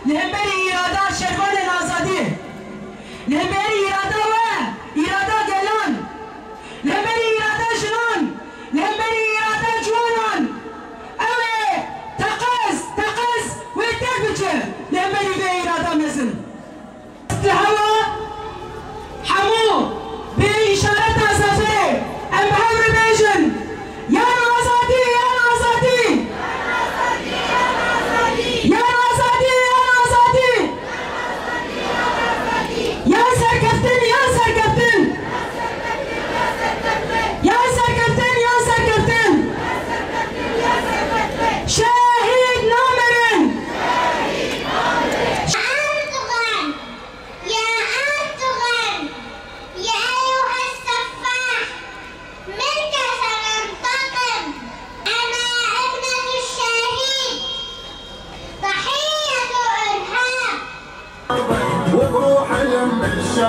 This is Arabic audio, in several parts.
لهمبري إرادة شربان الآزادية، لهمبري إرادة إرادة جلان، لهمبري إرادة جنان، لهمبري إرادة جوانان، أوي تقز ويتكبتش لهمبري بإرادة مزن. الهوا حمو بإشارة زفرة أم بحور بيجن يا آزادي يا آزادي يا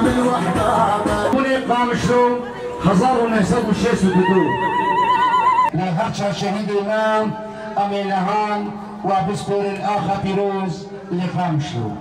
من وحدة من إقام شلون خزاروا نهسب الشيء سددو نهرشا شهيد إمام أمينهان وبسكور الآخر بيروز لإقام شلون